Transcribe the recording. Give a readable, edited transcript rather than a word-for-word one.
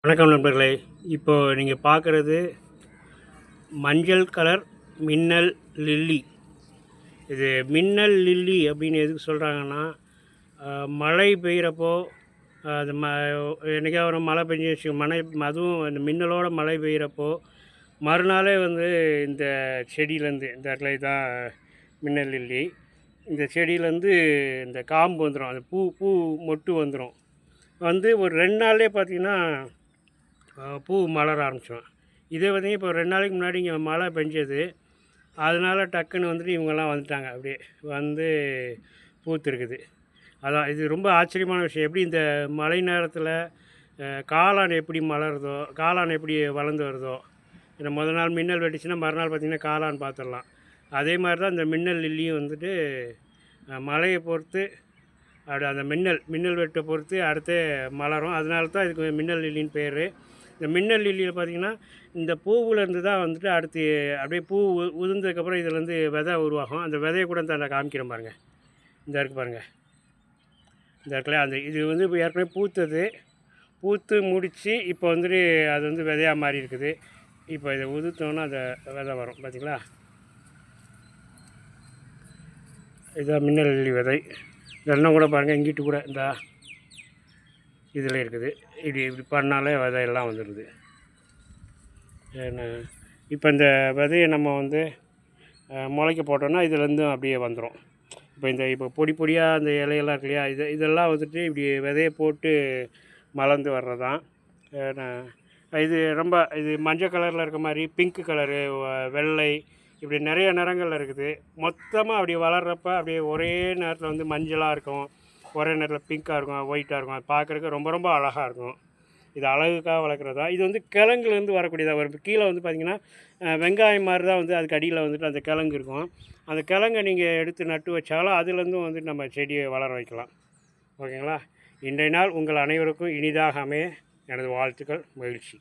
வணக்கம் நண்பர்களே. இப்போது நீங்கள் பார்க்குறது மஞ்சள் கலர் மின்னல் லில்லி. இது மின்னல் லில்லி அப்படின்னு எதுக்கு சொல்கிறாங்கன்னா, மழை பெய்கிறப்போ அது என்றைக்கா ஒரு மழை பெஞ்சிச்சு அதுவும் அந்த மின்னலோட மழை பெய்கிறப்போ மறுநாளே இந்த செடியிலேருந்து இந்த இடத்துல தான் மின்னல் லில்லி. இந்த செடியிலேருந்து இந்த காம்பு வந்துடும், அந்த பூ பூ மொட்டு வந்துடும். ஒரு 2 நாள்லேயே பார்த்திங்கன்னா பூ மலர ஆரம்பிச்சிடும். இதே பார்த்திங்கன்னா இப்போ 2 நாளைக்கு முன்னாடி இங்கே மழை பெஞ்சது, அதனால் டக்குன்னு இவங்கெல்லாம் வந்துட்டாங்க. அப்படியே பூத்துருக்குது. அதான் இது ரொம்ப ஆச்சரியமான விஷயம். எப்படி இந்த மழை நேரத்தில் காளான் எப்படி மலருதோ, காளான் எப்படி வளர்ந்து வருதோ, இந்த முதல் நாள் மின்னல் வெட்டிச்சுன்னா மறுநாள் பார்த்திங்கன்னா காளான் பார்த்துடலாம். அதே மாதிரி தான் இந்த மின்னல் லில்லியும் மழையை பொறுத்து அப்படி அந்த மின்னல் வெட்டை பொறுத்து அடுத்து மலரும். அதனால தான் இதுக்கு மின்னல் லில்லின்னு பேர். இந்த மின்னல் லில்லியில் பார்த்திங்கன்னா இந்த பூவிலேருந்து தான் அடுத்து அப்படியே பூ உதிர்ந்ததுக்கப்புறம் இதுலேருந்து விதை உருவாகும். அந்த விதையை கூட நான் காமிக்கிறேன் பாருங்கள். இந்த இருக்குது பாருங்கள், இந்த இடத்துல அந்த இது இப்போ ஏற்கனவே பூத்து முடித்து இப்போ அது விதையாக மாறி இருக்குது. இப்போ இதை உதிர்த்தோன்னா அந்த விதை வரும் பார்த்திங்களா. இதுதான் மின்னல் லில்லி விதை. இதெல்லாம் கூட பாருங்கள், இங்கிட்டு கூட இந்த இதில் இருக்குது. இப்படி பண்ணாலே விதையெல்லாம் வந்துடுது. இப்போ இந்த விதையை நம்ம முளைக்க போட்டோன்னா இதுலேருந்தும் அப்படியே வந்துடும். இப்போ பொடி பொடியாக அந்த இலையெல்லாம் இருக்கு இல்லையா, இதெல்லாம் இப்படி விதையை போட்டு மலர்ந்து வர்றதான். இது மஞ்சள் கலரில் இருக்க மாதிரி பிங்க் கலரு, வெள்ளை, இப்படி நிறைய நிறங்கள் இருக்குது. மொத்தமாக அப்படி வளர்கிறப்ப அப்படியே ஒரே நேரத்தில் மஞ்சளாக இருக்கும், ஒரே நேரத்தில் பிங்க்காக இருக்கும், ஒயிட்டாக இருக்கும். அது பார்க்குறதுக்கு ரொம்ப ரொம்ப அழகாக இருக்கும். இது அழகுக்காக வளர்க்குறதா. இது கிழங்குலேருந்து வரக்கூடியதாக வரும். கீழே பார்த்திங்கன்னா வெங்காயம் மாதிரி தான் அதுக்கு அடியில் அந்த கிழங்கு இருக்கும். அந்த கிழங்கை நீங்கள் எடுத்து நட்டு வச்சாலும் அதுலேருந்தும் நம்ம செடியை வளர வைக்கலாம். ஓகேங்களா. இன்றைய நாள் உங்கள் அனைவருக்கும் இனிதாக அமைய எனது வாழ்த்துக்கள், மகிழ்ச்சி.